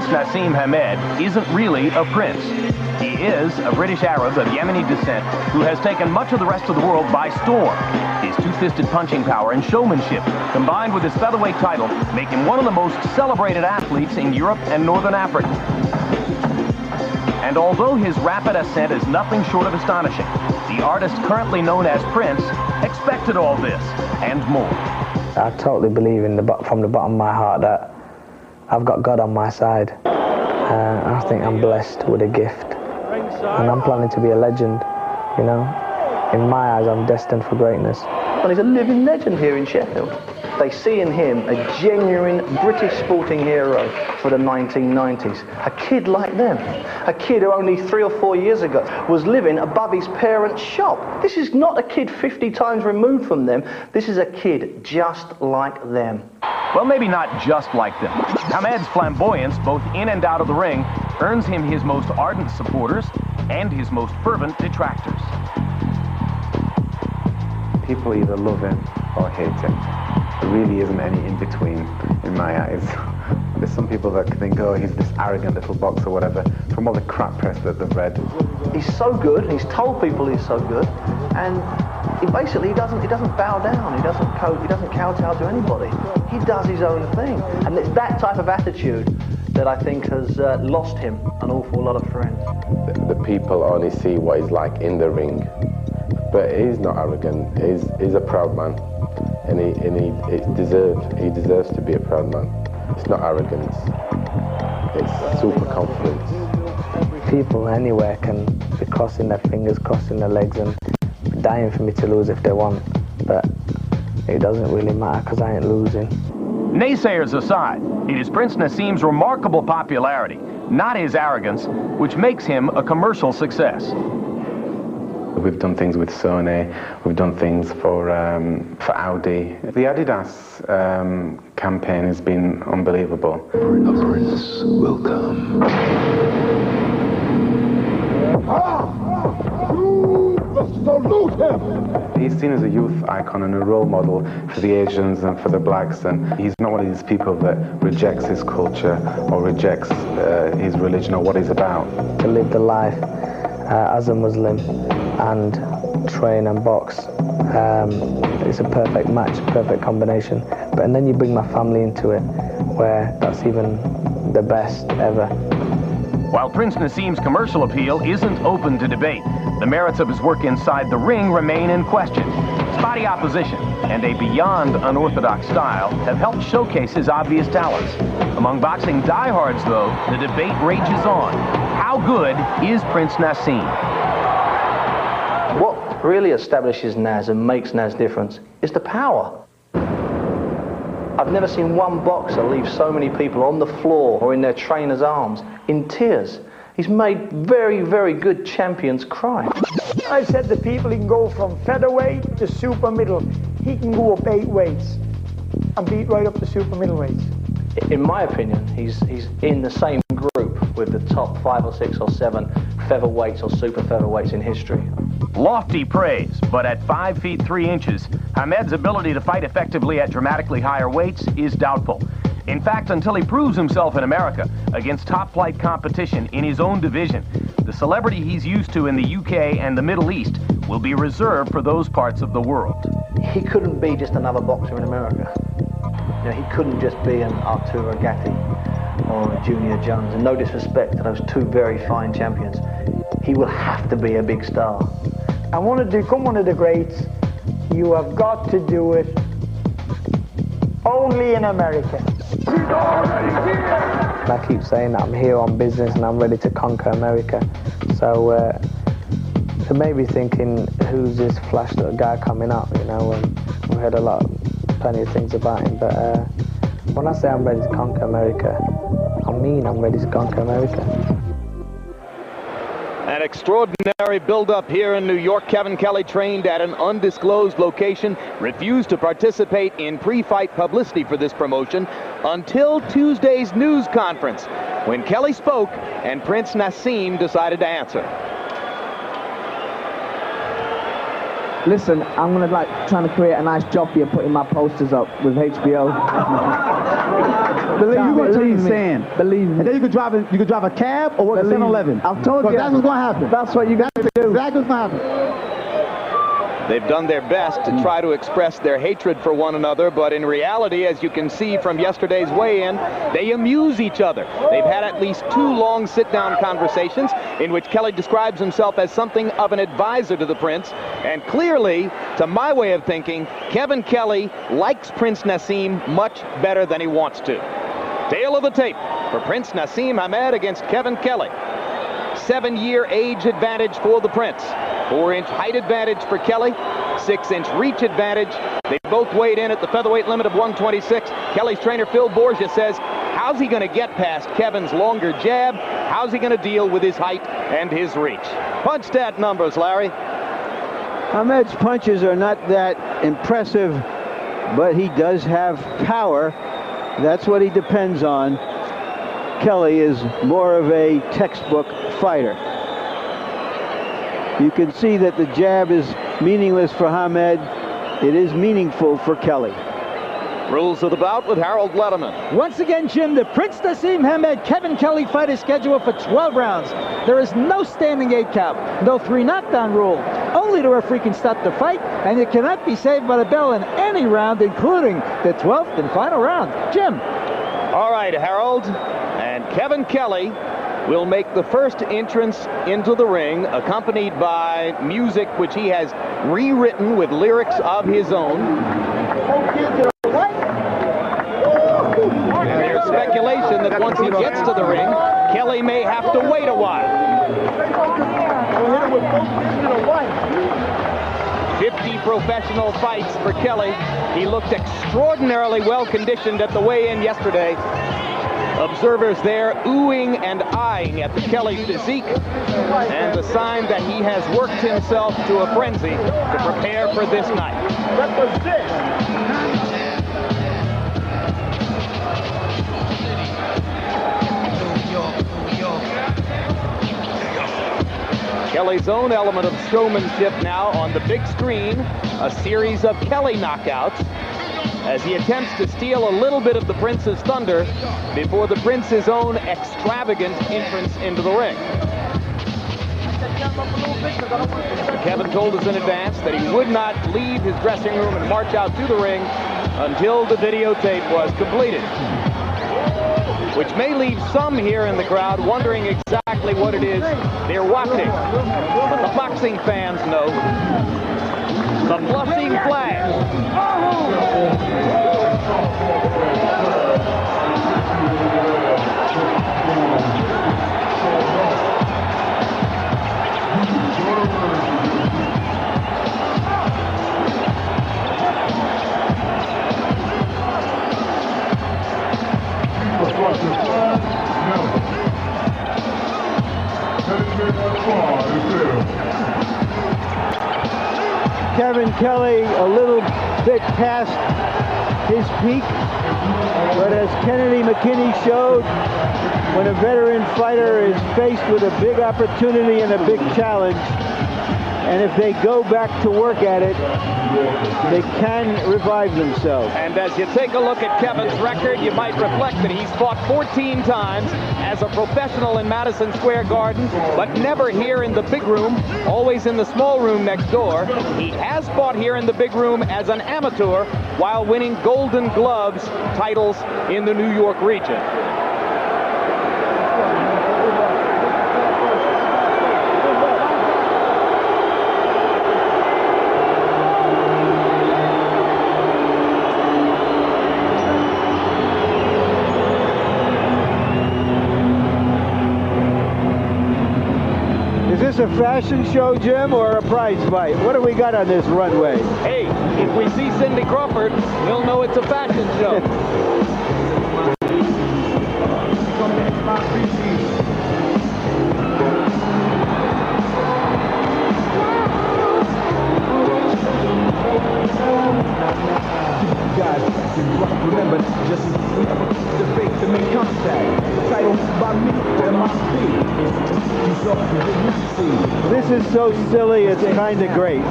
Prince Naseem Hamed isn't really a prince. He is a British Arab of Yemeni descent who has taken much of the rest of the world by storm. His two-fisted punching power and showmanship, combined with his featherweight title, make him one of the most celebrated athletes in Europe and Northern Africa. And although his rapid ascent is nothing short of astonishing, the artist currently known as Prince expected all this and more. I totally believe from the bottom of my heart that I've got God on my side. I think I'm blessed with a gift. And I'm planning to be a legend, you know. In my eyes, I'm destined for greatness. Well, he's a living legend here in Sheffield. They see in him a genuine British sporting hero for the 1990s. A kid like them. A kid who only 3 or 4 years ago was living above his parents' shop. This is not a kid 50 times removed from them. This is a kid just like them. Well, maybe not just like them. Hamed's flamboyance, both in and out of the ring, earns him his most ardent supporters and his most fervent detractors. People either love him or hate him. There really isn't any in-between in my eyes. There's some people that think, oh, he's this arrogant little boxer or whatever, from all the crap press that they've read. He's so good, he's told people he's so good, and he doesn't bow down, he doesn't kowtow to anybody. He does his own thing. And it's that type of attitude that I think has lost him an awful lot of friends. The people only see what he's like in the ring. But he's not arrogant. He's a proud man, and he deserves to be a proud man. It's not arrogance. It's super confidence. People anywhere can be crossing their fingers, crossing their legs, and dying for me to lose if they want. But it doesn't really matter because I ain't losing. Naysayers aside, it is Prince Naseem's remarkable popularity, not his arrogance, which makes him a commercial success. We've done things with Sony, we've done things for Audi. The Adidas campaign has been unbelievable. A prince will come. Salute him! He's seen as a youth icon and a role model for the Asians and for the blacks, and he's not one of these people that rejects his culture or rejects his religion or what he's about. To live the life as a Muslim and train and box, it's a perfect match, perfect combination. And then you bring my family into it, where that's even the best ever. While Prince Naseem's commercial appeal isn't open to debate, the merits of his work inside the ring remain in question. Spotty opposition and a beyond unorthodox style have helped showcase his obvious talents. Among boxing diehards, though, the debate rages on. How good is Prince Naseem? What really establishes Naz and makes Naz different is the power. I've never seen one boxer leave so many people on the floor or in their trainer's arms in tears. He's made very, very good champions cry. I said to people he can go from featherweight to super middle. He can go up 8 weights and beat right up the super middle weights. In my opinion, he's in the same group with the top 5 or 6 or 7 featherweights or super featherweights in history. Lofty praise, but at 5 feet 3 inches, Hamed's ability to fight effectively at dramatically higher weights is doubtful. In fact, until he proves himself in America against top-flight competition in his own division, the celebrity he's used to in the UK and the Middle East will be reserved for those parts of the world. He couldn't be just another boxer in America. You know, he couldnn't just be an Arturo Gatti or a Junior Jones, and no disrespect to those 2 very fine champions. He will have to be a big star. I wanted to become one of the greats. You have got to do it only in America. I keep saying that I'm here on business and I'm ready to conquer America. So they may be thinking, who's this flash little guy coming up, you know, and we've heard plenty of things about him, but when I say I'm ready to conquer America, I mean I'm ready to conquer America. An extraordinary build-up here in New York. Kevin Kelley, trained at an undisclosed location, refused to participate in pre-fight publicity for this promotion until Tuesday's news conference, when Kelley spoke and Prince Naseem decided to answer. Listen, I'm gonna trying to create a nice job for you, putting my posters up with HBO. Believe you're gonna turn the sand. Believe me. And then you could drive a cab or work at 7-Eleven. I've told you. That's what's gonna happen. That's what you got to do. Exactly what's gonna happen. They've done their best to try to express their hatred for one another, but in reality, as you can see from yesterday's weigh-in, they amuse each other. They've had at least 2 long sit-down conversations in which Kelley describes himself as something of an advisor to the Prince, and clearly, to my way of thinking, Kevin Kelley likes Prince Naseem much better than he wants to. Tail of the tape for Prince Naseem Hamed against Kevin Kelley. 7-year age advantage for the Prince. 4-inch height advantage for Kelley. 6-inch reach advantage. They both weighed in at the featherweight limit of 126. Kelley's trainer Phil Borgia says, how's he going to get past Kevin's longer jab? How's he going to deal with his height and his reach? Punch stat numbers, Larry. Hamed's punches are not that impressive, but he does have power. That's what he depends on. Kelley is more of a textbook fighter. You can see that the jab is meaningless for Hamed. It is meaningful for Kelley. Rules of the bout with Harold Letterman. Once again, Jim, the Prince Naseem Hamed Kevin Kelley fight is scheduled for 12 rounds. There is no standing 8 count, no 3 knockdown rule. Only the referee can stop the fight, and it cannot be saved by the bell in any round, including the 12th and final round. Jim. All right, Harold. And Kevin Kelley will make the first entrance into the ring, accompanied by music which he has rewritten with lyrics of his own. And there's speculation that once he gets to the ring, Kelley may have to wait a while. 50 professional fights for Kelley. He looked extraordinarily well conditioned at the weigh-in yesterday. Observers there oohing and eyeing at the Kelley physique, and the sign that he has worked himself to a frenzy to prepare for this night. Kelley's own element of showmanship now on the big screen, a series of Kelley knockouts, as he attempts to steal a little bit of the Prince's thunder before the Prince's own extravagant entrance into the ring. Kevin told us in advance that he would not leave his dressing room and march out to the ring until the videotape was completed, which may leave some here in the crowd wondering exactly what it is they're watching. But the boxing fans know. The blushing flag. Kevin Kelley a little bit past his peak, but as Kennedy McKinney showed, when a veteran fighter is faced with a big opportunity and a big challenge, and if they go back to work at it, they can revive themselves. And as you take a look at Kevin's record, you might reflect that he's fought 14 times as a professional in Madison Square Garden, but never here in the big room, always in the small room next door. He has fought here in the big room as an amateur while winning Golden Gloves titles in the New York region. Is this a fashion show, Jim, or a prize fight? What do we got on this runway? Hey, if we see Cindy Crawford, we'll know it's a fashion show. Remember, just debate to make contact. Title by me and my feet. This is so silly, it's kind of great.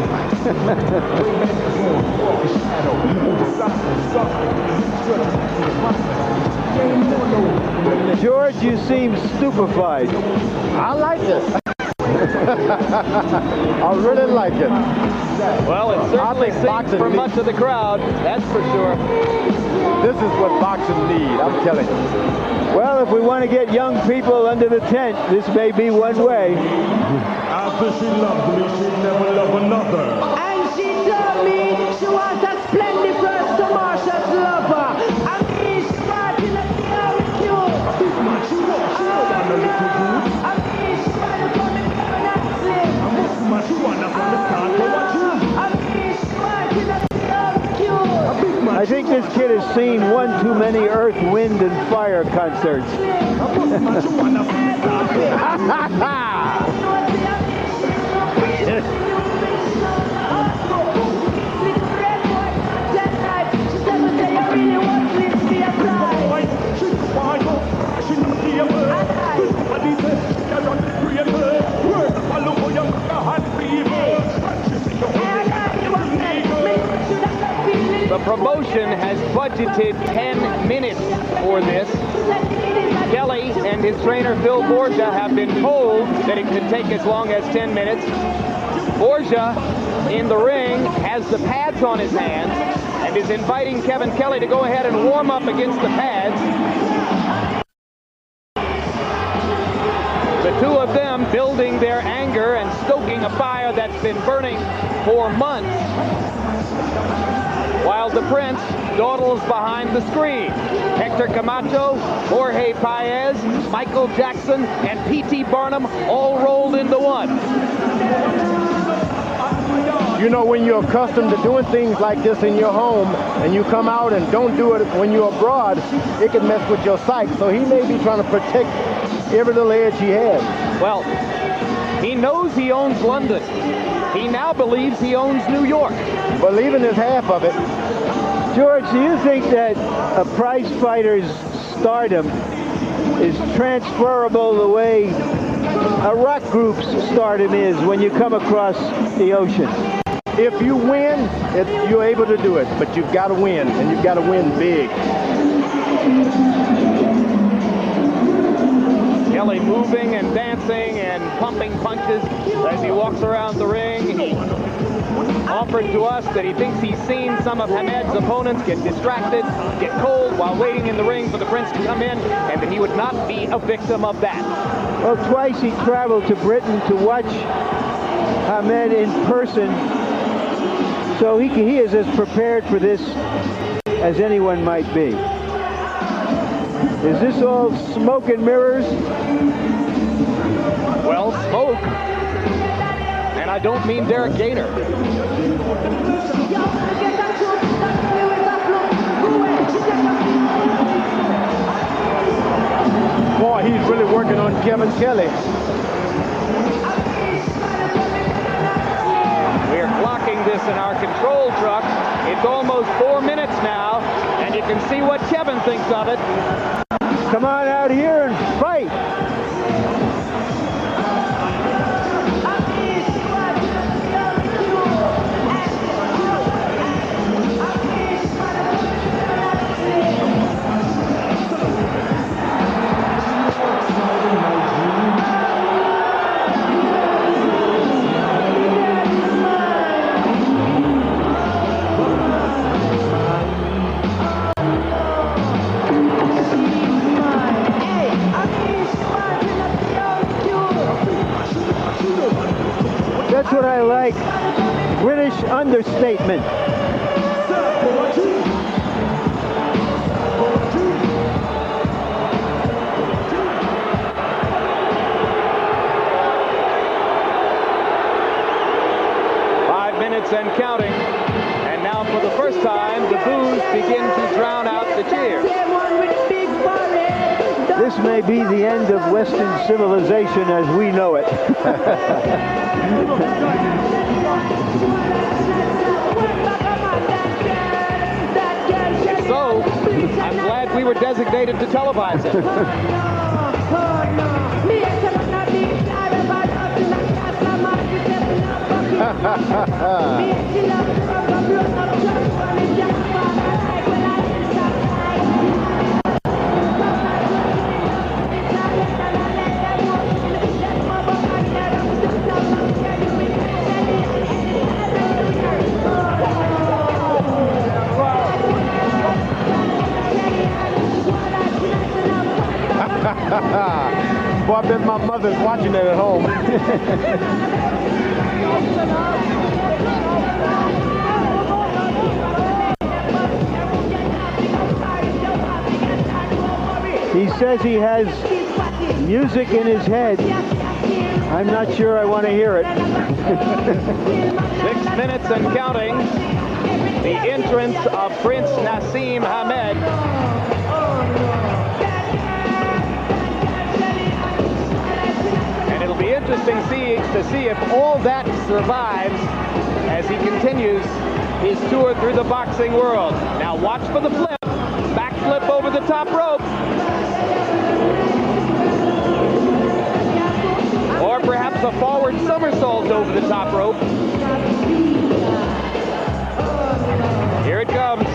George, you seem stupefied. I like this. I really like it. Well, it certainly seems for much of the crowd, that's for sure. This is what boxing needs, I'm telling you. Well, if we want to get young people under the tent, this may be one way. After she loved me, she'd never love another. And she told me she was a splendid first to Marsha's lover. And he's starting to feel cute. This man, she want a little good. And he's trying to come and slim. This man, she want to start to watch you. And he's starting to feel cute. I think this kid has seen one too many Earth, Wind, and Fire concerts. The promotion has budgeted 10 minutes for this. Kelley and his trainer Phil Borgia have been told that it could take as long as 10 minutes. Borgia in the ring has the pads on his hands and is inviting Kevin Kelley to go ahead and warm up against the pads. The two of them building their anger and stoking a fire that's been burning for months, while the Prince dawdles behind the screen. Hector Camacho, Jorge Paez, Michael Jackson, and P.T. Barnum all rolled into one. You know, when you're accustomed to doing things like this in your home and you come out and don't do it when you're abroad, it can mess with your psyche. So he may be trying to protect every little edge he has. Well, he knows he owns London. He now believes he owns New York. Believing is half of it. George, do you think that a prize fighter's stardom is transferable the way a rock group's stardom is when you come across the ocean? If you win, you're able to do it, but you've got to win, and you've got to win big. Kelley moving and dancing and pumping punches as he walks around the ring. He offered to us that he thinks he's seen some of Hamed's opponents get distracted, get cold while waiting in the ring for the Prince to come in, and that he would not be a victim of that. Well, twice he traveled to Britain to watch Hamed in person, so he is as prepared for this as anyone might be. Is this all smoke and mirrors? Well, smoke. And I don't mean Derek Gator. Boy, he's really working on Kevin Kelley. We're clocking this in our control truck. It's almost 4 minutes now, and you can see what Kevin thinks of it. Come on out here and fight. That's what I like. British understatement. And counting. And now for the first time, the boos begin to drown out the cheers. This may be the end of Western civilization as we know it. So, I'm glad we were designated to televise it. Boy, I bet my mother's watching it at home. He says he has music in his head. I'm not sure I want to hear it. 6 minutes and counting. The entrance of Prince Naseem Hamed. And it'll be interesting to see if all that survives as he continues his tour through the boxing world. Now watch for the flip. Backflip over the top rope. Or perhaps a forward somersault over the top rope. Here it comes.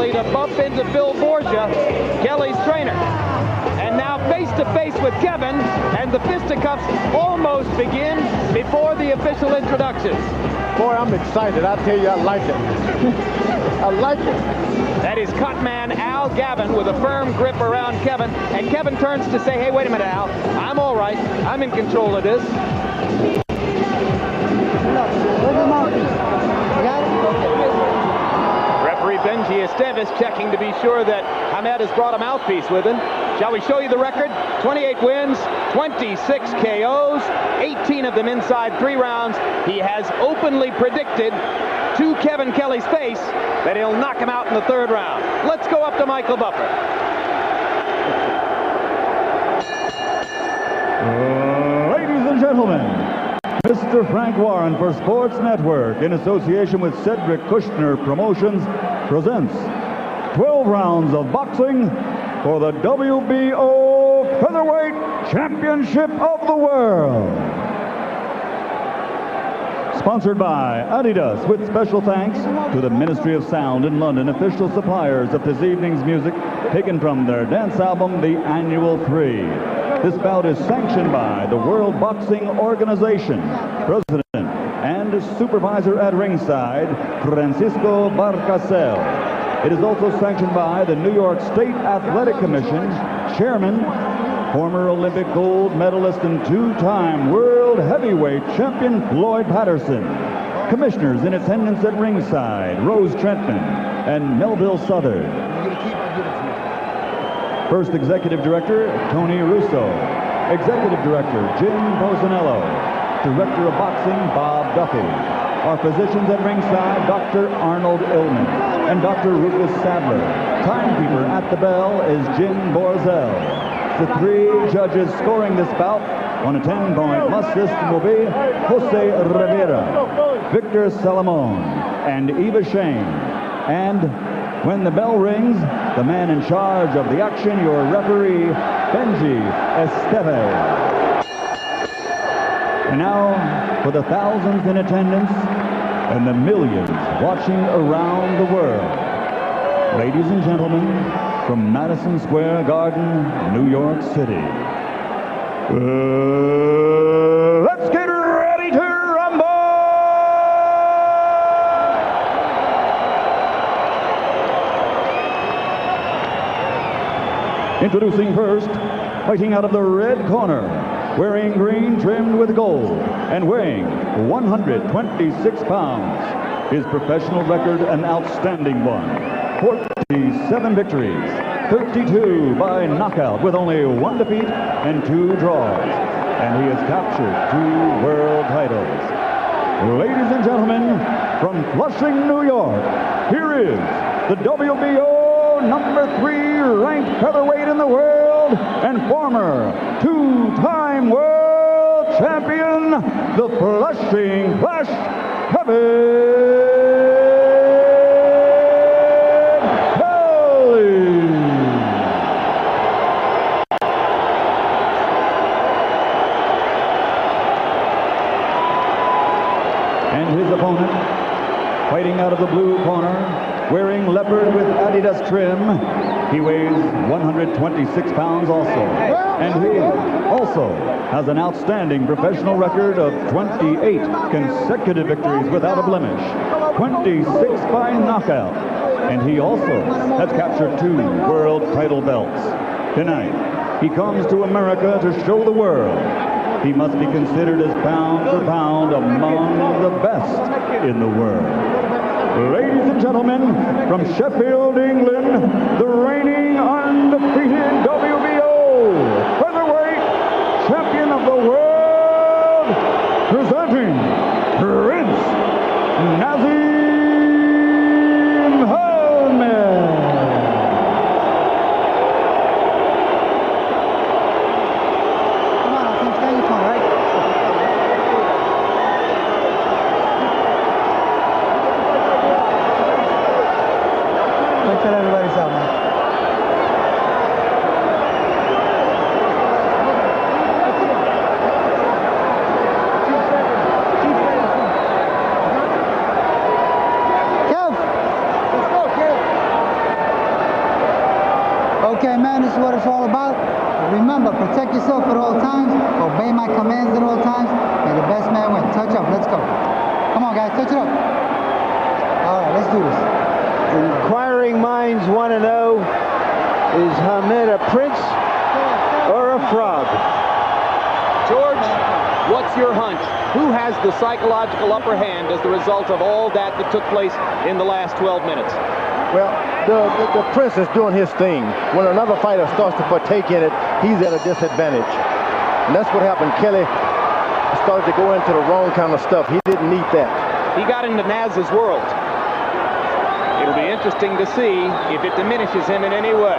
To bump into Phil Borgia, Kelley's trainer. And now face-to-face with Kevin, and the fisticuffs almost begin before the official introductions. Boy, I'm excited. I tell you, I like it. I like it. That is Cutman Al Gavin with a firm grip around Kevin, and Kevin turns to say, hey, wait a minute, Al. I'm all right. I'm in control of this. Benji Esteves checking to be sure that Hamed has brought a mouthpiece with him. Shall we show you the record? 28 wins, 26 KOs, 18 of them inside 3 rounds. He has openly predicted to Kevin Kelley's face that he'll knock him out in the 3rd round. Let's go up to Michael Buffer. Ladies and gentlemen, Mr. Frank Warren for Sports Network, in association with Cedric Kushner Promotions, presents 12 rounds of boxing for the WBO Featherweight Championship of the World. Sponsored by Adidas, with special thanks to the Ministry of Sound in London, official suppliers of this evening's music, taken from their dance album, The Annual 3. This bout is sanctioned by the World Boxing Organization. President and supervisor at ringside, Francisco Barcasel. It is also sanctioned by the New York State Athletic Commission, Chairman, former Olympic gold medalist and 2-time world heavyweight champion Floyd Patterson. Commissioners in attendance at ringside, Rose Trentman and Melville Southard. First Executive Director, Tony Russo. Executive Director, Jim Bosanello. Director of Boxing, Bob Duffy. Our physicians at ringside, Dr. Arnold Illman and Dr. Rufus Sadler. Timekeeper at the bell is Jim Borzel. The 3 judges scoring this bout on a 10-point must system will be Jose Rivera, Victor Salamone, and Eva Shane. And when the bell rings, the man in charge of the action, your referee, Benji Esteves. And now, for the thousands in attendance and the millions watching around the world, ladies and gentlemen, from Madison Square Garden, New York City, let's get ready to rumble! Introducing first, fighting out of the red corner, wearing green trimmed with gold and weighing 126 pounds. His professional record, an outstanding one. 47 victories, 32 by knockout with only 1 defeat and 2 draws. And he has captured 2 world titles. Ladies and gentlemen, from Flushing, New York, here is the WBO #3 ranked featherweight in the world, world and former two-time world champion, the Flushing Flash, Kelley. And his opponent, fighting out of the blue corner, wearing leopard with Adidas trim, he weighs 126 pounds also. And he also has an outstanding professional record of 28 consecutive victories without a blemish, 26 by knockout. And he also has captured 2 world title belts. Tonight, he comes to America to show the world he must be considered as pound for pound among the best in the world. Ladies and gentlemen, from Sheffield, England, the reigning undefeated WBO Featherweight Champion of the World, presenting Prince Naseem. Okay, man, this is what it's all about. Remember, protect yourself at all times. Obey my commands at all times. May the best man win. Touch up. Let's go. Come on, guys. Touch it up. All right, let's do this. Inquiring minds want to know, is Hamed a prince or a frog? George, what's your hunch? Who has the psychological upper hand as the result of all that took place in the last 12 minutes? Well, the Prince is doing his thing. When another fighter starts to partake in it, he's at a disadvantage. And that's what happened. Kelley started to go into the wrong kind of stuff. He didn't need that. He got into Naz's world. It'll be interesting to see if it diminishes him in any way.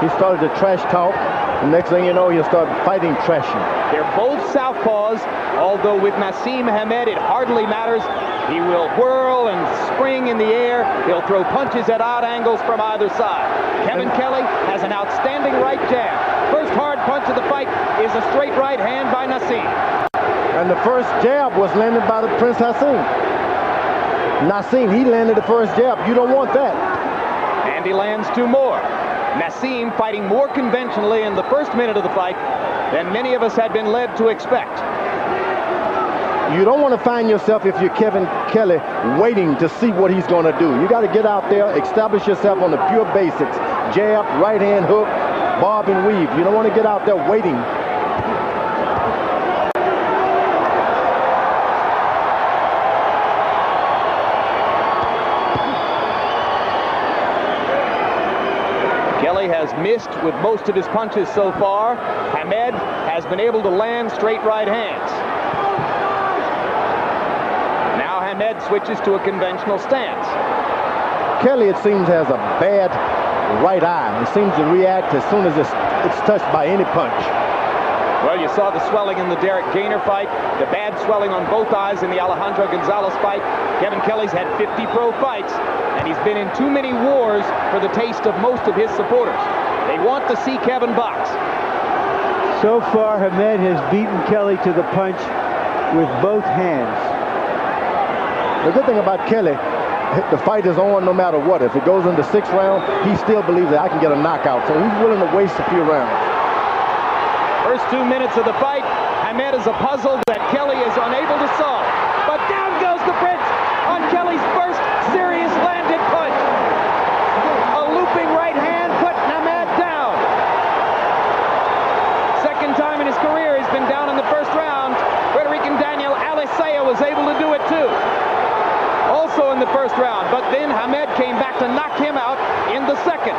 He started to trash talk. The next thing you know, he'll start fighting trashing. They're both southpaws, although with Naseem Hamed, it hardly matters. He will whirl and spring in the air. He'll throw punches at odd angles from either side. Kevin Kelley has an outstanding right jab. First hard punch of the fight is a straight right hand by Naseem. And the first jab was landed by the Prince Naseem. Naseem, he landed the first jab. You don't want that. And he lands 2 more. Naseem fighting more conventionally in the first minute of the fight than many of us had been led to expect. You don't want to find yourself, if you're Kevin Kelley, waiting to see what he's going to do. You got to get out there, establish yourself on the pure basics. Jab, right hand hook, bob and weave. You don't want to get out there waiting. Kelley has missed with most of his punches so far. Hamed has been able to land straight right hands. Now Hamed switches to a conventional stance. Kelley, it seems, has a bad right eye. He seems to react as soon as it's touched by any punch. Well, you saw the swelling in the Derek Gainer fight, the bad swelling on both eyes in the Alejandro Gonzalez fight. Kevin Kelley's had 50 pro fights, and he's been in too many wars for the taste of most of his supporters. They want to see Kevin box. So far, Hamed has beaten Kelley to the punch with both hands. The good thing about Kelley, the fight is on no matter what. If it goes into 6th round, he still believes that I can get a knockout, so he's willing to waste a few rounds. First 2 minutes of the fight, Hamed is a puzzle that Kelley is unable to solve. But down goes the Prince on Kelley's first serious landed punch. A looping right hand put Hamed down. Second time in his career he's been down in the first round. Puerto Rican Daniel Alisea was able to do it too. Also in the first round, but then Hamed came back to knock him out in the second.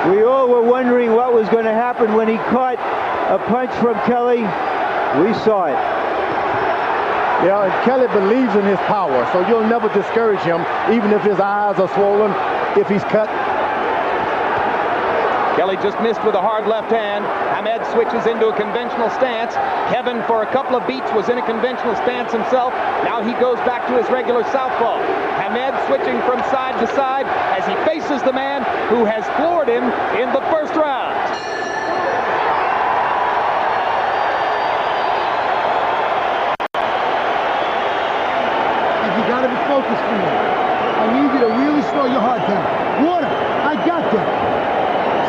We all were wondering what was going to happen when he caught a punch from Kelley. We saw it. Yeah, and Kelley believes in his power, so you'll never discourage him, even if his eyes are swollen, if he's cut. Kelley just missed with a hard left hand. Ahmed switches into a conventional stance. Kevin, for a couple of beats, was in a conventional stance himself. Now he goes back to his regular southpaw. Ahmed switching from side to side as he faces the man who has floored him in the first round. You gotta be focused for me. I need you to really slow your heart down. Water, I got that.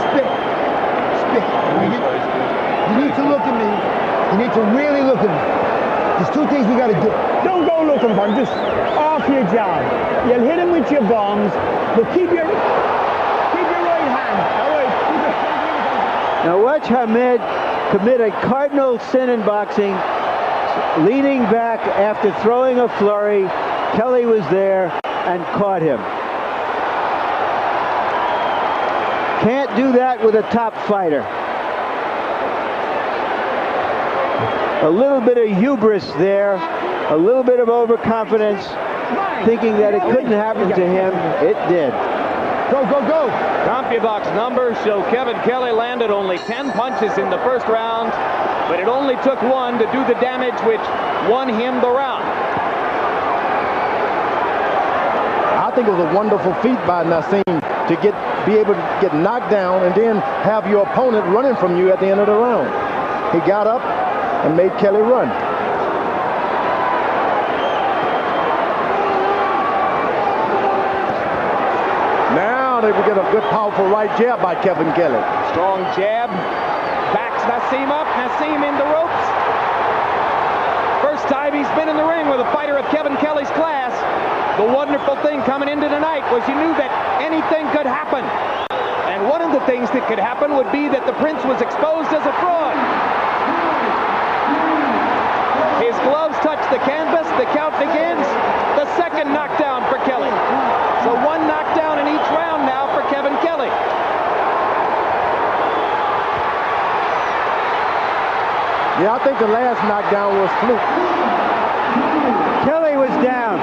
Spit. Spit. You need to look at me. You need to really look at me. There's two things we gotta do. Don't go looking for him, just off your job. You'll hit him with your bombs, but keep your right hand. All right, now watch Ahmed commit a cardinal sin in boxing, leaning back after throwing a flurry. Kelley was there and caught him. Can't do that with a top fighter. A little bit of hubris there, a little bit of overconfidence, thinking that it couldn't happen to him. It did. Go, go, go. CompuBox numbers show Kevin Kelley landed only 10 punches in the first round, but it only took one to do the damage which won him the round. I think it was a wonderful feat by Naseem to be able to get knocked down and then have your opponent running from you at the end of the round. He got up and made Kelley run. Now they will get a good, powerful right jab by Kevin Kelley. Strong jab, backs Naseem up. Naseem in the ropes. First time he's been in the ring with a fighter of Kevin Kelley's class. The wonderful thing coming into tonight was you knew that anything could happen. And one of the things that could happen would be that the Prince was exposed as a fraud. His gloves touch the canvas, the count begins. The second knockdown for Kelley. So one knockdown in each round now for Kevin Kelley. Yeah, I think the last knockdown was fluke. Kelley was down.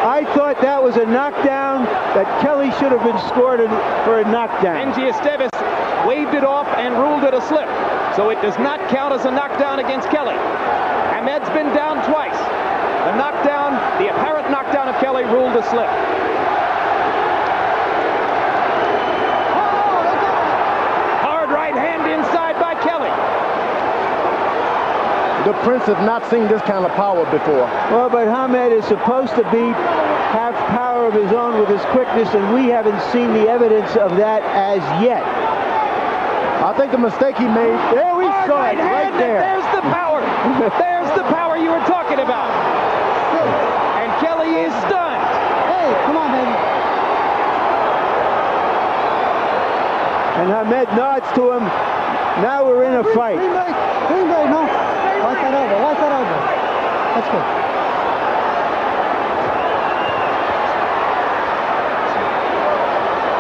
I thought that was a knockdown, that Kelley should have been scored for a knockdown. Benji Esteves waved it off and ruled it a slip. So it does not count as a knockdown against Kelley. Ahmed's been down twice. The knockdown, the apparent knockdown of Kelley ruled a slip. Hard right hand inside by Kelley. The Prince has not seen this kind of power before. Well, but Ahmed is supposed to have power of his own with his quickness, and we haven't seen the evidence of that as yet. I think the mistake he made, there we saw it, right there. There's the power. There's the power you were talking about. And Kelley is stunned. Hey, come on, baby. And Ahmed nods to him. Now we're in a fight. Green bay, no. Watch that over, watch that over. That's good.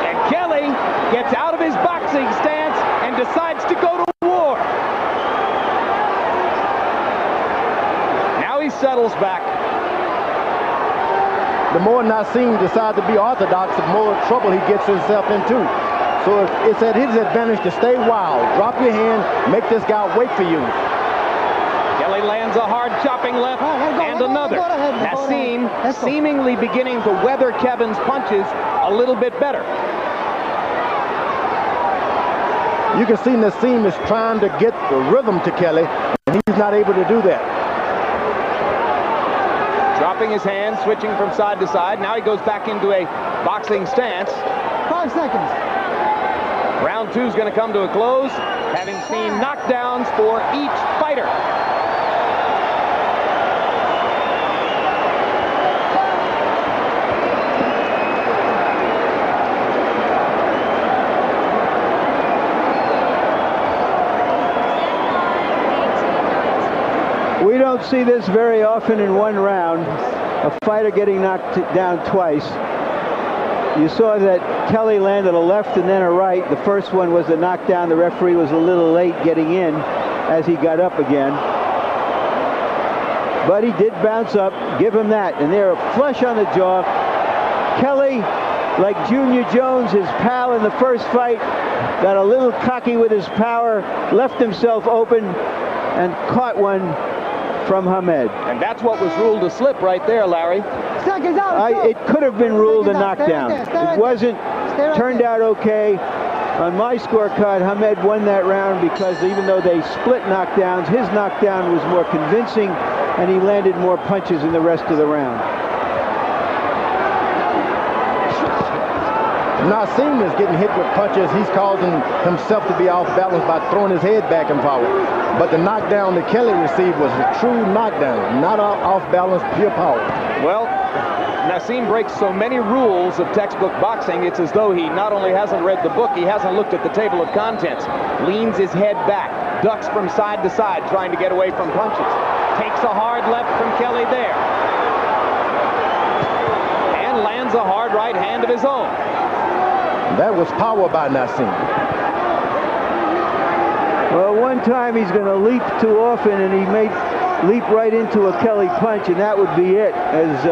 And Kelley gets out of his boxing stance and decides to go to war. Now he settles back. The more Naseem decides to be orthodox, the more trouble he gets himself into. So it's at his advantage to stay wild. Drop your hand, make this guy wait for you. Kelley lands a hard chopping left and another. Naseem seemingly beginning to weather Kevin's punches a little bit better. You can see Naseem is trying to get the rhythm to Kelley, and he's not able to do that. Dropping his hands, switching from side to side. Now he goes back into a boxing stance. 5 seconds. Round 2 is going to come to a close, having seen knockdowns for each fighter. We don't see this very often in one round, a fighter getting knocked down twice. You saw that Kelley landed a left and then a right. The first one was a knockdown. The referee was a little late getting in as he got up again. But he did bounce up, give him that, and they're flush on the jaw. Kelley, like Junior Jones, his pal in the first fight, got a little cocky with his power, left himself open, and caught one from Hamed. And that's what was ruled a slip right there, Larry. Seconds out. It could have been ruled a knockdown. It wasn't. Turned out okay. On my scorecard, Hamed won that round because even though they split knockdowns, his knockdown was more convincing, and he landed more punches in the rest of the round. Naseem is getting hit with punches. He's causing himself to be off balance by throwing his head back and forward. But the knockdown that Kelley received was a true knockdown, not off balance, pure power. Well, Naseem breaks so many rules of textbook boxing, it's as though he not only hasn't read the book, he hasn't looked at the table of contents. Leans his head back, ducks from side to side, trying to get away from punches. Takes a hard left from Kelley there. And lands a hard right hand of his own. That was power by Naseem. Well, one time he's going to leap too often, and he may leap right into a Kelley punch, and that would be it. As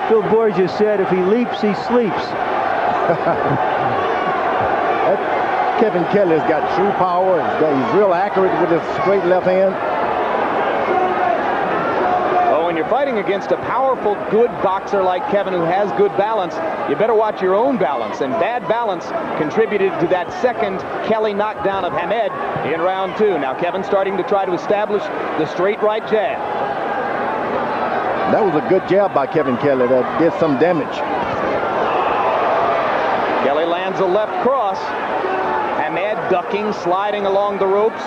Phil Borges said, if he leaps, he sleeps. Kevin Kelley's got true power. He's real accurate with his straight left hand. Well, when you're fighting against a powerful, good boxer like Kevin who has good balance, you better watch your own balance. And bad balance contributed to that second Kelley knockdown of Hamed in round 2. Now Kevin starting to try to establish the straight right jab. That was a good jab by Kevin Kelley that did some damage. Kelley lands a left cross. Hamed ducking, sliding along the ropes.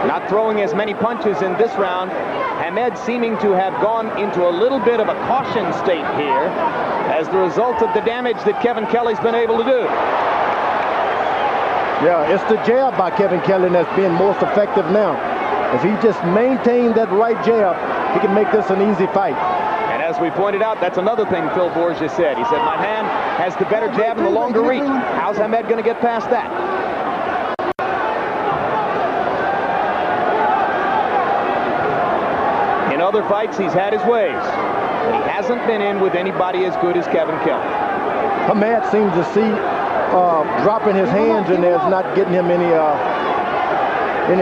Not throwing as many punches in this round. Hamed seeming to have gone into a little bit of a caution state here as the result of the damage that Kevin Kelley's been able to do. Yeah, it's the jab by Kevin Kelley that's being most effective now. If he just maintained that right jab, he can make this an easy fight. And as we pointed out, that's another thing Phil Borges said. He said, my man has the better jab and the longer reach. How's Hamed going to get past that? In other fights, he's had his ways. He hasn't been in with anybody as good as Kevin Kelley. Hamed seems to see dropping his hands in there is not getting him any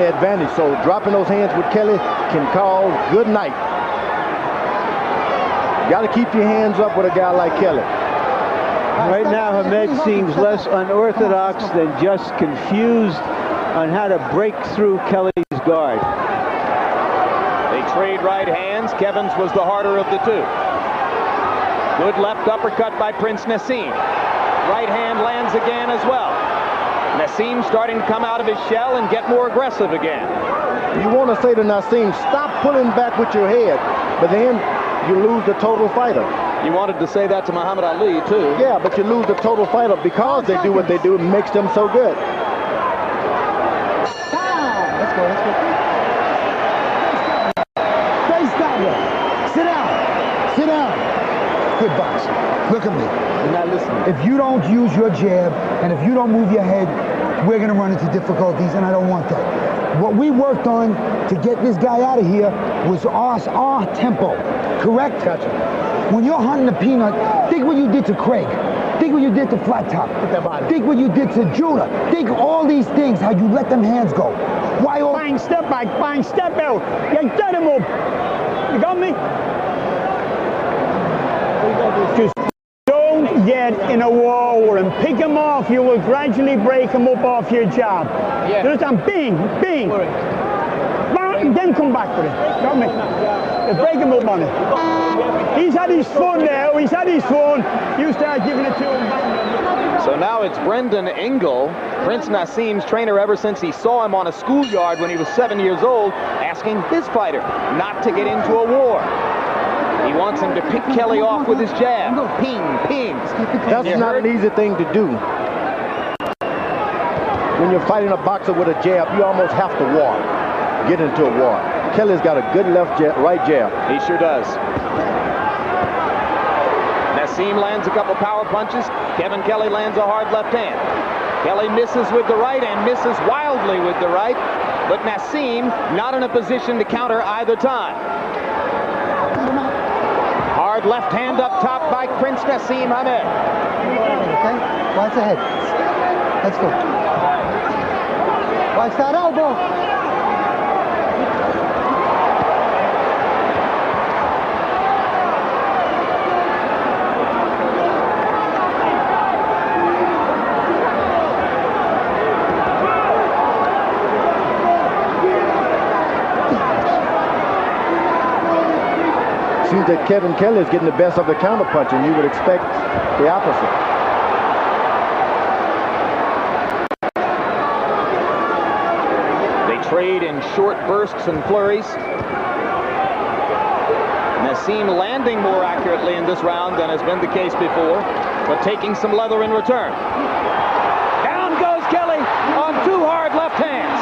advantage. So dropping those hands with Kelley can call good night. Got to keep your hands up with a guy like Kelley. Right now, Hamed seems less unorthodox than just confused on how to break through Kelley's guard. They trade right hands. Kevin's was the harder of the two. Good left uppercut by Prince Naseem. Right hand lands again as well. Naseem starting to come out of his shell and get more aggressive again. You want to say to Naseem, stop pulling back with your head, but then you lose the total fighter. You wanted to say that to Muhammad Ali, too. Yeah, but you lose the total fighter because they do what they do and makes them so good. Let's go, let's go. Face that way. Sit down. Sit down. Good boxing. Look at me. You're not listening. If you don't use your jab and if you don't move your head, we're going to run into difficulties, and I don't want that. What we worked on to get this guy out of here was our tempo. Correct? Gotcha. When you're hunting a peanut, think what you did to Craig. Think what you did to Flat Top. Think what you did to Judah. Think all these things, how you let them hands go. Why all... Bang, step back, bang, step out. You get him up. You got me? Just don't get in a war with him. Pick him off. You will gradually break him up off your jab. Yeah. You understand? Bing, bing. Bang, then come back with it. Got me? You break him up on it. He's had his fun now. He's had his fun. You start giving it to him. So now it's Brendan Engel, Prince Naseem's trainer ever since he saw him on a schoolyard when he was 7 years old, asking his fighter not to get into a war. He wants him to pick Kelley off with his jab. Ping, ping. That's not an easy thing to do. When you're fighting a boxer with a jab, you almost have to war. Get into a war. Kelley's got a good left jab, right jab. He sure does. Naseem lands a couple power punches. Kevin Kelley lands a hard left hand. Kelley misses with the right and misses wildly with the right. But Naseem not in a position to counter either time. Hard left hand up top by Prince Naseem Hamed. Okay, watch ahead. Let's go. Watch that elbow. Seems that Kevin Kelley is getting the best of the counterpunch, and you would expect the opposite. They trade in short bursts and flurries. Naseem landing more accurately in this round than has been the case before, but taking some leather in return. Down goes Kelley on two hard left hands.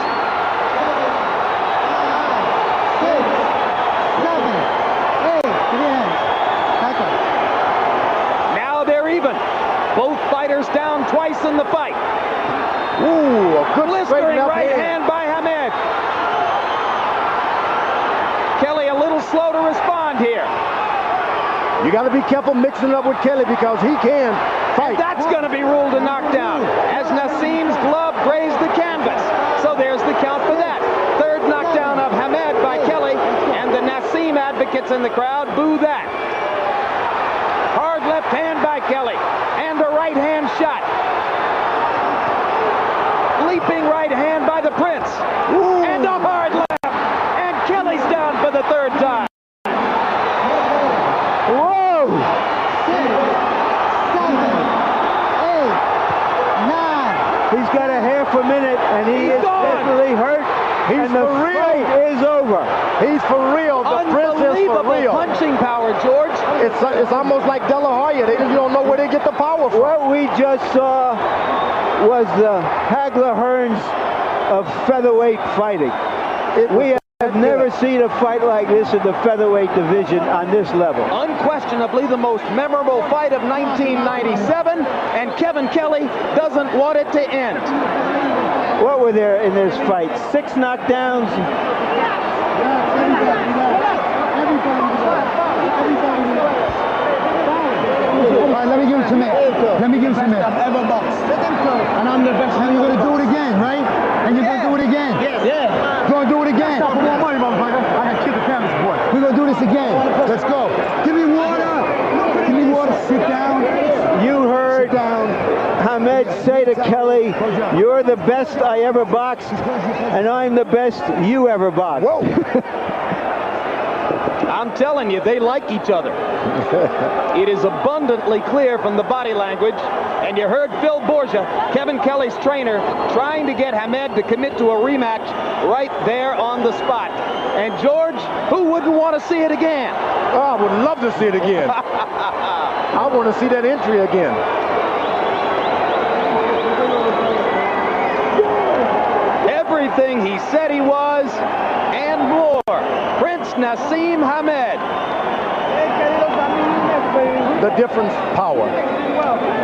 6, 7, 8, 3 hands. Back up. Now they're even. Both fighters down twice in the fight. Ooh, a good blistering right hand by Hamed. Kelley a little slow to respond here. You got to be careful mixing up with Kelley because he can fight. And that's going to be ruled a knockdown as Naseem's glove grazed the canvas. So there's the count for that. Third knockdown of Hamed by Kelley, and the Naseem advocates in the crowd boo that. Hard left hand by Kelley, and a right hand shot. Leaping right hand by the Prince. Ooh. And a hard left. And Kelley's down for the third time. Whoa! 6, 7, 8, 9. He's got a half a minute, and he is definitely hurt. And the fight is over. He's for real. The Prince is for real. Punching power, George. It's almost like De La Hoya. You don't know where they get the power from. What we just saw was the Hagler Hearns of featherweight fighting. We have never seen a fight like this in the featherweight division on this level. Unquestionably the most memorable fight of 1997, and Kevin Kelley doesn't want it to end. What were there in this fight? 6 knockdowns? All right, let me give it to me. Let me give it to me. Ever boxed. And I'm the best. And you're going to do it again, right? And you're going to do it again. Yes. Yeah. You're going to do it again. Stop for more money, motherfucker. I got to kick the canvas, boy. We're going to do this again. Let's go. Give me water. Give me water. Sit down. You heard Hamed say to Kelley, you're the best I ever boxed, and I'm the best you ever boxed. Whoa. I'm telling you, they like each other. It is abundantly clear from the body language. And you heard Phil Borgia, Kevin Kelley's trainer, trying to get Hamed to commit to a rematch right there on the spot. And George, who wouldn't want to see it again? Oh, I would love to see it again. I want to see that entry again. Everything he said he was, and more. Prince Naseem Hamed. The difference, power.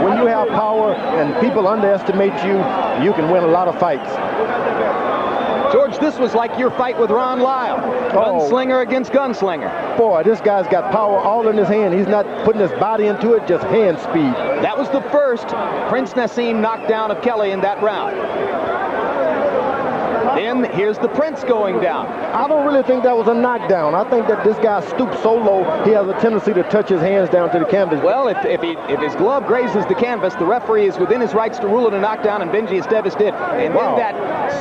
When you have power and people underestimate you, you can win a lot of fights. George, this was like your fight with Ron Lyle. Gunslinger against gunslinger. Boy, this guy's got power all in his hand. He's not putting his body into it, just hand speed. That was the first Prince Naseem knockdown of Kelley in that round. Then here's the Prince going down. I don't really think that was a knockdown. I think that this guy stooped so low, he has a tendency to touch his hands down to the canvas. Well, if his glove grazes the canvas, the referee is within his rights to rule it a knockdown, and Benji Esteves did. And then that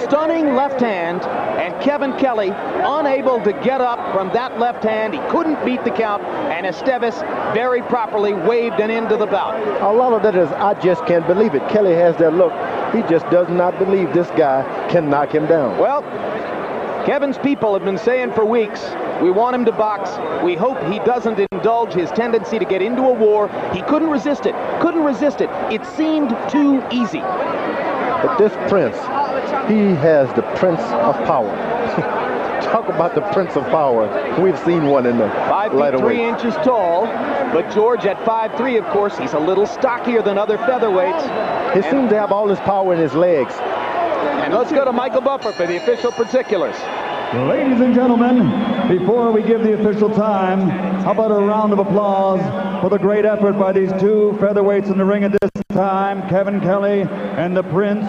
stunning left hand, and Kevin Kelley unable to get up from that left hand. He couldn't beat the count, and Esteves very properly waved an end to the bout. A lot of that is, I just can't believe it. Kelley has that look. He just does not believe this guy can knock him down. Well, Kevin's people have been saying for weeks, we want him to box. We hope he doesn't indulge his tendency to get into a war. He couldn't resist it. Couldn't resist it. It seemed too easy. But this Prince, he has the Prince of Power. Talk about the Prince of Power. We've seen one in the 5 feet 3 inches tall, but George at 5'3", of course, he's a little stockier than other featherweights. He seems to have all his power in his legs. And let's go to Michael Buffer for the official particulars. Ladies and gentlemen, before we give the official time, how about a round of applause for the great effort by these two featherweights in the ring at this time, Kevin Kelley and the Prince.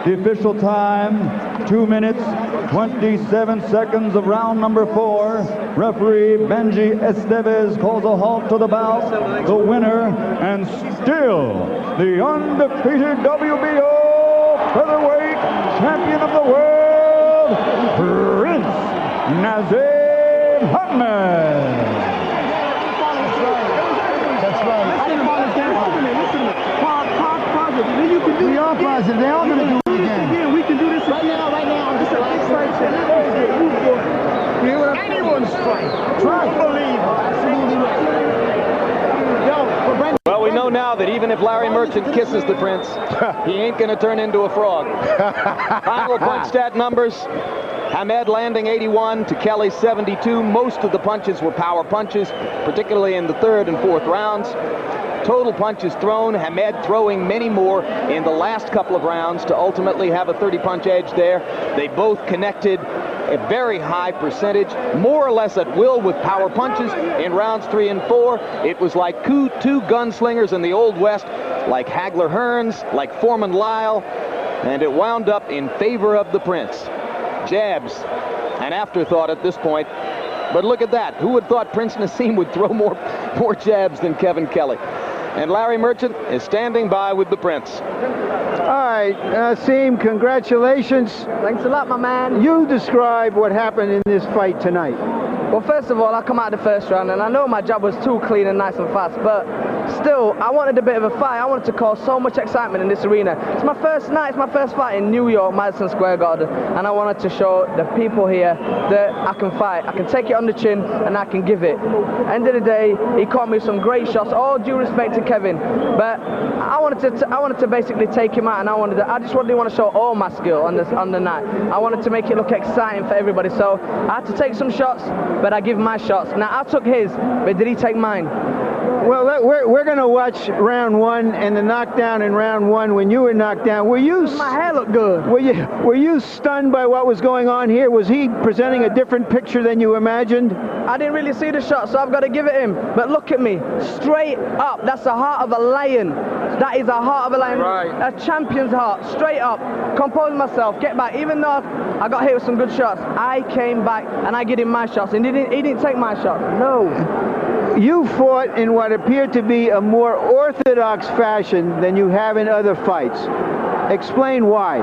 The official time, 2 minutes, 27 seconds of round number 4. Referee Benji Estevez calls a halt to the bout. The winner and still the undefeated WBO Featherweight Champion of the World, Prince Naseem Ahmed. That's right. We are positive. They're all going to do it again. We can do this right now. It's a big fight. Anyone's fight. Try to believe. Absolutely right. Well, we know now that even if Larry Merchant kisses the Prince, he ain't going to turn into a frog. Final punch stat numbers. Ahmed landing 81 to Kelley 72. Most of the punches were power punches, particularly in the third and fourth rounds. Total punches thrown, Ahmed throwing many more in the last couple of rounds to ultimately have a 30-punch edge there. They both connected a very high percentage, more or less at will with power punches in rounds 3 and 4. It was like two gunslingers in the Old West, like Hagler Hearns, like Foreman Lyle, and it wound up in favor of the Prince. Jabs, an afterthought at this point. But look at that. Who would have thought Prince Naseem would throw more jabs than Kevin Kelley? And Larry Merchant is standing by with the Prince. All right, Naseem, congratulations. Thanks a lot, my man. You describe what happened in this fight tonight. Well, first of all, I come out of the first round, and I know my job was too clean and nice and fast, but still, I wanted a bit of a fight. I wanted to cause so much excitement in this arena. It's my first night, it's my first fight in New York, Madison Square Garden, and I wanted to show the people here that I can fight. I can take it on the chin, and I can give it. End of the day, he caught me some great shots. All due respect to Kevin, but I wanted to basically take him out, and I just really want to show all my skill on the night. I wanted to make it look exciting for everybody, so I had to take some shots, but I give my shots. Now, I took his, but did he take mine? Well, we're going to watch round 1 and the knockdown in round 1 when you were knocked down. Were you? My hair looked good. Were you stunned by what was going on here? Was he presenting a different picture than you imagined? I didn't really see the shot, so I've got to give it him. But look at me, straight up. That's the heart of a lion. That is a heart of a lion. Right. A champion's heart, straight up. Compose myself, get back. Even though I got hit with some good shots, I came back and I gave him my shots, and he didn't take my shots. No. You fought in what appeared to be a more orthodox fashion than you have in other fights. Explain why.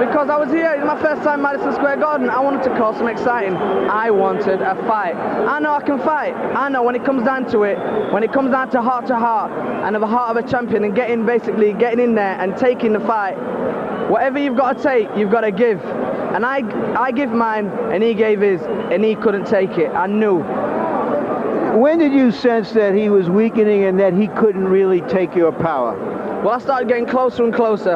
Because I was here, it's my first time Madison Square Garden. I wanted to cause some exciting. I wanted a fight. I know I can fight. I know when it comes down to it, when it comes down to heart and of the heart of a champion and getting in there and taking the fight, whatever you've got to take, you've got to give. And I give mine, and he gave his, and he couldn't take it. I knew. When did you sense that he was weakening and that he couldn't really take your power? Well, I started getting closer and closer.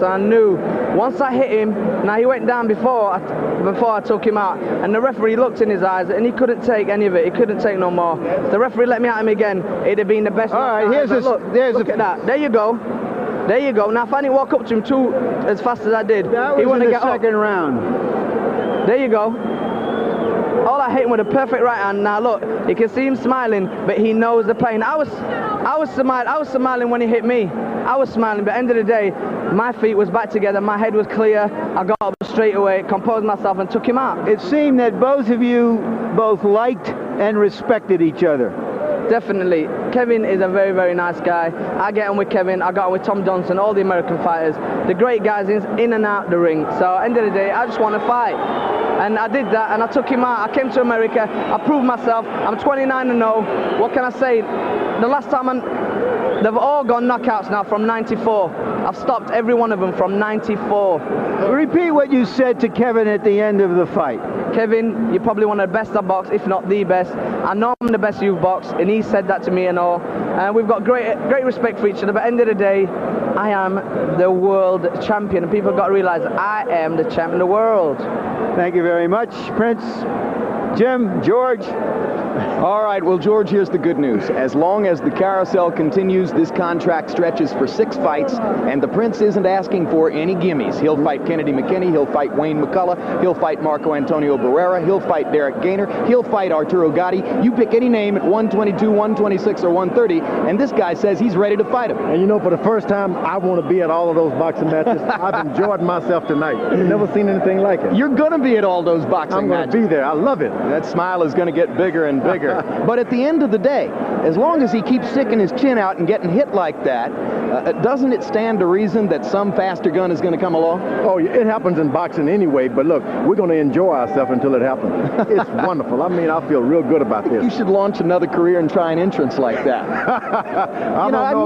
I knew once I hit him, now he went down before I took him out, and the referee looked in his eyes and he couldn't take any of it. He couldn't take no more. The referee let me at him again. It'd have been the best. All right, look at that. There you go. There you go. Now, if I didn't walk up to him as fast as I did, he wouldn't get up. Second round. There you go. All I hit him with a perfect right hand. Now look, you can see him smiling, but he knows the pain. I was smiling when he hit me. I was smiling, but at the end of the day, my feet was back together, my head was clear. I got up straight away, composed myself, and took him out. It seemed that both of you liked and respected each other. Definitely. Kevin is a very, very nice guy. I get on with Kevin, I got on with Tom Johnson, all the American fighters, the great guys in and out the ring. So at the end of the day, I just want to fight. And I did that, and I took him out. I came to America, I proved myself. I'm 29-0. What can I say? The last time they've all gone knockouts now from 94. I've stopped every one of them from 94. Repeat what you said to Kevin at the end of the fight. Kevin, you're probably one of the best I've boxed, if not the best. I know I'm the best you've boxed, and he said that to me and all. And we've got great respect for each other, but at the end of the day, I am the world champion, and people have got to realize I am the champion of the world. Thank you very much, Prince. Jim, George. All right, well, George, here's the good news. As long as the carousel continues, this contract stretches for 6 fights, and the Prince isn't asking for any gimmies. He'll fight Kennedy McKinney, he'll fight Wayne McCullough, he'll fight Marco Antonio Barrera, he'll fight Derek Gainer, he'll fight Arturo Gatti. You pick any name at 122, 126, or 130, and this guy says he's ready to fight him. And you know, for the first time, I want to be at all of those boxing matches. I've enjoyed myself tonight. Never seen anything like it. You're going to be at all those boxing matches. I'm going to be there. I love it. That smile is going to get bigger and bigger. But at the end of the day, as long as he keeps sticking his chin out and getting hit like that, doesn't it stand to reason that some faster gun is going to come along? Oh, it happens in boxing anyway, but look, we're going to enjoy ourselves until it happens. It's wonderful. I mean, I feel real good about this. You should launch another career and try an entrance like that.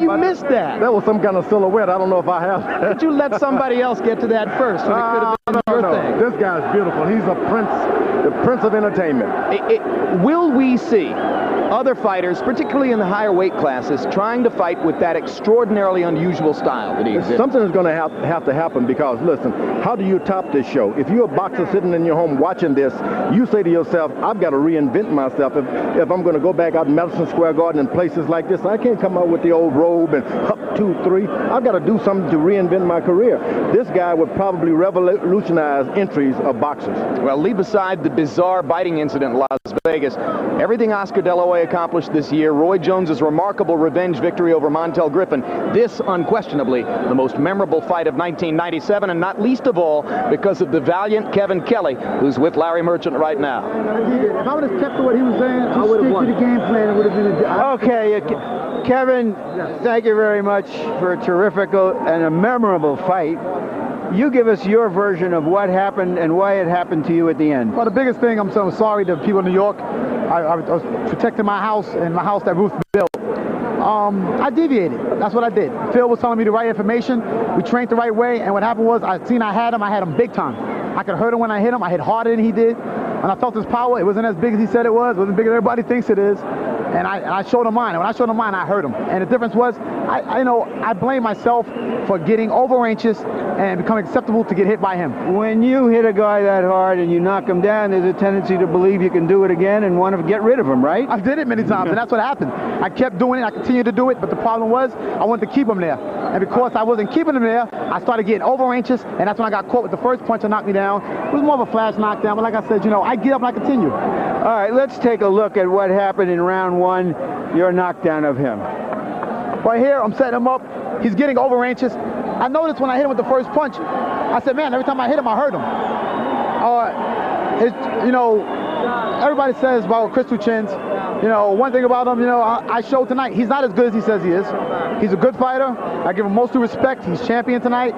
You missed that. That was some kind of silhouette. I don't know if I have. Did you let somebody else get to that first when it could have been your thing? This guy's beautiful. He's a prince, the prince of entertainment. Will we see other fighters, particularly in the higher weight classes, trying to fight with that extraordinarily unusual style that he exhibits? Something is going to have to happen because, listen, how do you top this show? If you're a boxer sitting in your home watching this, you say to yourself, I've got to reinvent myself. If I'm going to go back out in Madison Square Garden and places like this, I can't come out with the old robe and up 2, 3. I've got to do something to reinvent my career. This guy would probably revolutionize entries of boxers. Well, leave aside the bizarre biting incident in Las Vegas. Everything Oscar De La Hoya accomplished this year, Roy Jones's remarkable revenge victory over Montel Griffin, this unquestionably the most memorable fight of 1997, and not least of all because of the valiant Kevin Kelley, who's with Larry Merchant right now. If I would have kept to what he was saying, I would have won. To the game plan, it would have been Okay, Kevin, thank you very much for a terrific and a memorable fight. You give us your version of what happened and why it happened to you at the end. Well, the biggest thing, I'm so sorry to people in New York. I was protecting my house and my house that Ruth built. I deviated. That's what I did. Phil was telling me the right information. We trained the right way, and what happened was I had him big time. I could hurt him when I hit him. I hit harder than he did. When I felt his power, it wasn't as big as he said it was. It wasn't big as everybody thinks it is. And I showed him mine. And when I showed him mine, I hurt him. And the difference was, I blame myself for getting over anxious and becoming acceptable to get hit by him. When you hit a guy that hard and you knock him down, there's a tendency to believe you can do it again and want to get rid of him, right? I did it many times, and that's what happened. I kept doing it. I continued to do it, but the problem was I wanted to keep him there. And because I wasn't keeping him there, I started getting over anxious, and that's when I got caught with the first punch that knocked me down. It was more of a flash knockdown, but like I said, I get up and I continue. All right, let's take a look at what happened in round 1, your knockdown of him. Right here, I'm setting him up. He's getting over anxious. I noticed when I hit him with the first punch, I said, man, every time I hit him, I hurt him. Everybody says about crystal chins. One thing about him, I showed tonight, he's not as good as he says he is. He's a good fighter. I give him most due respect. He's champion tonight.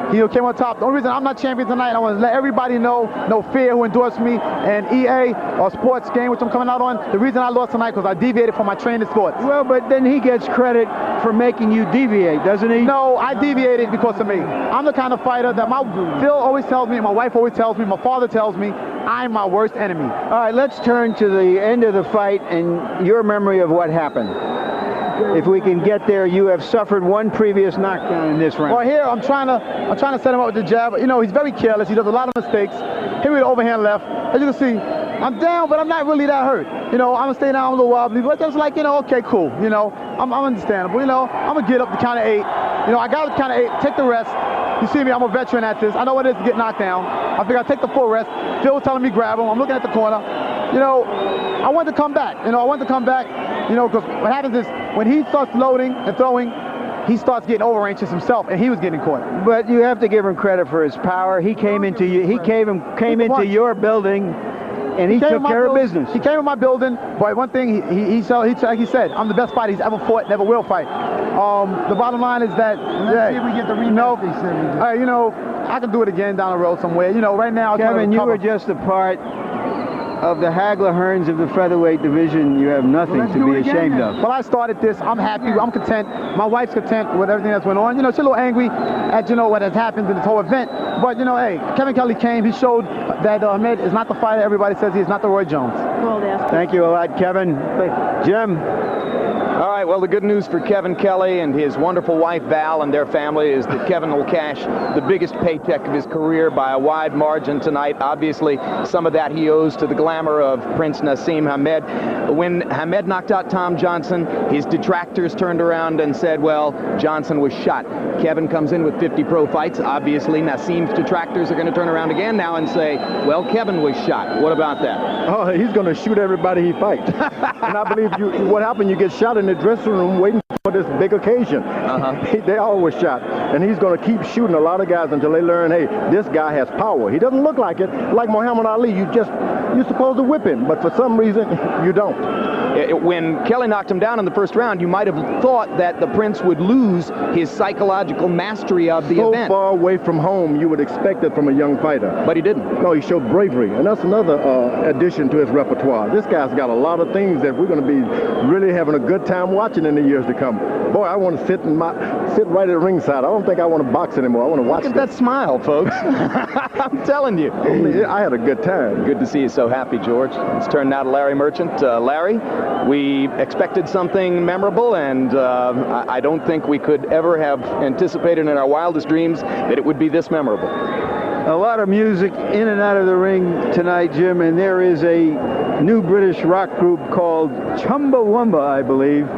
He came on top. The only reason I'm not champion tonight, I want to let everybody know, no fear, who endorsed me, and EA or sports game, which I'm coming out on. The reason I lost tonight because I deviated from my training sports. Well, but then he gets credit for making you deviate, doesn't he? No, I deviated because of me. I'm the kind of fighter that Phil always tells me, my wife always tells me, my father tells me, I'm my worst enemy. All right, let's turn to the end of the fight and your memory of what happened. If we can get there, you have suffered one previous knockdown in this round. Well, here I'm trying to set him up with the jab. He's very careless. He does a lot of mistakes. Hit me with overhand left. As you can see, I'm down, but I'm not really that hurt. I'm gonna stay down a little wobbly, but just like okay, cool. I'm understandable. I'm gonna get up to count of 8. I got to count of 8. Take the rest. You see me, I'm a veteran at this. I know what it is to get knocked down. I figure I take the full rest. Phil was telling me grab him. I'm looking at the corner. I want to come back. I want to come back. Because what happens is when he starts loading and throwing, he starts getting over anxious himself, and he was getting caught. But you have to give him credit for his power. He came into you. He came into your building, and he took care of business. He came in my building, but one thing he said, I'm the best fighter he's ever fought, never will fight. The bottom line is that let's see if we get the rematch. I can do it again down the road somewhere. Right now, Kevin, you were just a part of the Hagler Hearns of the featherweight division. You have nothing to be ashamed of. Well, I started this. I'm happy. I'm content. My wife's content with everything that's went on. She's a little angry at what has happened in this whole event. But hey, Kevin Kelley came. He showed that Ahmed is not the fighter everybody says he is. Not the Roy Jones. Thank you a lot, Kevin. Jim. All right, well, the good news for Kevin Kelley and his wonderful wife, Val, and their family is that Kevin will cash the biggest paycheck of his career by a wide margin tonight. Obviously, some of that he owes to the glamour of Prince Naseem Hamed. When Hamed knocked out Tom Johnson, his detractors turned around and said, well, Johnson was shot. Kevin comes in with 50 pro fights. Obviously, Naseem's detractors are going to turn around again now and say, well, Kevin was shot. What about that? Oh, he's going to shoot everybody he fights. And I believe what happened, you get shot in the dressing room waiting for this big occasion. They always shot. And he's going to keep shooting a lot of guys until they learn, hey, this guy has power. He doesn't look like it. Like Muhammad Ali, you're supposed to whip him, but for some reason, you don't. When Kelley knocked him down in the first round, you might have thought that the Prince would lose his psychological mastery of the event. So far away from home, you would expect it from a young fighter. But he didn't. No, he showed bravery, and that's another addition to his repertoire. This guy's got a lot of things that we're going to be really having a good time watching in the years to come. Boy, I want to sit right at ringside. I don't think I want to box anymore. I want to watch Look at that smile, folks. I'm telling you. I had a good time. Good to see you so happy, George. Let's turn now to Larry Merchant. Larry, we expected something memorable, and I don't think we could ever have anticipated in our wildest dreams that it would be this memorable. A lot of music in and out of the ring tonight, Jim, and there is a new British rock group called Chumbawamba, I believe.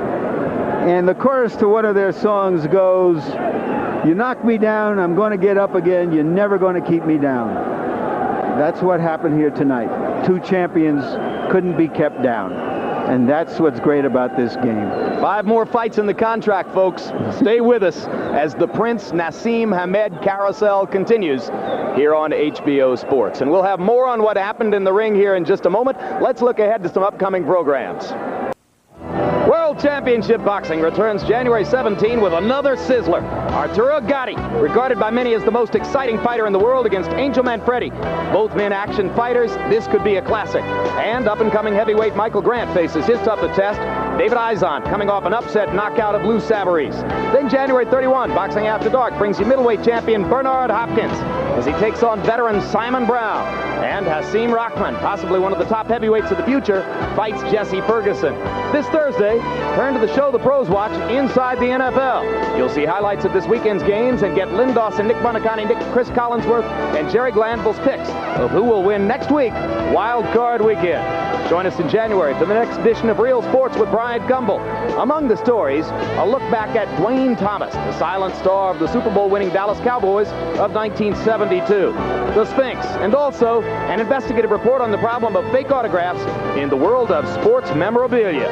And the chorus to one of their songs goes, you knock me down, I'm going to get up again, you're never going to keep me down. That's what happened here tonight. Two champions couldn't be kept down. And that's what's great about this game. 5 more fights in the contract, folks. Stay with us as the Prince Naseem Hamed carousel continues here on HBO Sports. And we'll have more on what happened in the ring here in just a moment. Let's look ahead to some upcoming programs. World Championship Boxing returns January 17 with another sizzler. Arturo Gatti, regarded by many as the most exciting fighter in the world, against Angel Manfredi. Both men action fighters, this could be a classic. And up-and-coming heavyweight Michael Grant faces his toughest test, David Izon, coming off an upset knockout of Lou Savarese. Then January 31, Boxing After Dark brings you middleweight champion Bernard Hopkins as he takes on veteran Simon Brown. And Hasim Rahman, possibly one of the top heavyweights of the future, fights Jesse Ferguson. This Thursday, turn to the show the pros watch, Inside the NFL. You'll see highlights of this weekend's games and get Lynn Dawson, Nick Bunnacani, Chris Collinsworth, and Jerry Glanville's picks of who will win next week, Wild Card Weekend. Join us in January for the next edition of Real Sports with Bryant Gumbel. Among the stories, a look back at Dwayne Thomas, the silent star of the Super Bowl winning Dallas Cowboys of 1972. The Sphinx, and also an investigative report on the problem of fake autographs in the world of sports memorabilia.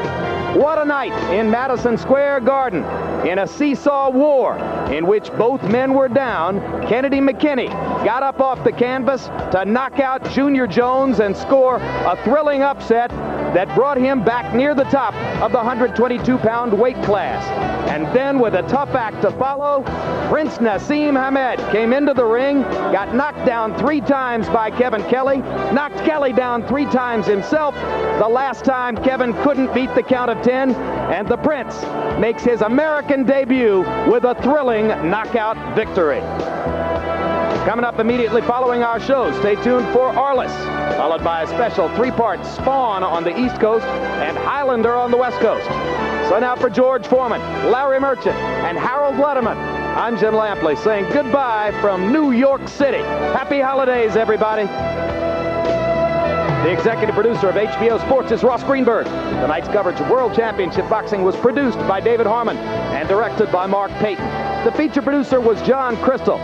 What a night in Madison Square Garden in a seesaw war in which both men were down. Kennedy McKinney got up off the canvas to knock out Junior Jones and score a thrilling upset that brought him back near the top of the 122-pound weight class. And then, with a tough act to follow, Prince Naseem Hamed came into the ring, got knocked down 3 times by Kevin Kelley, knocked Kelley down 3 times himself. The last time, Kevin couldn't beat the count of 10, and the Prince makes his American debut with a thrilling knockout victory. Coming up immediately following our show, stay tuned for Arliss, followed by a special 3-part Spawn on the East Coast and Highlander on the West Coast. So now for George Foreman, Larry Merchant, and Harold Letterman, I'm Jim Lampley saying goodbye from New York City. Happy holidays, everybody. The executive producer of HBO Sports is Ross Greenberg. Tonight's coverage of World Championship Boxing was produced by David Harmon and directed by Mark Payton. The feature producer was John Crystal.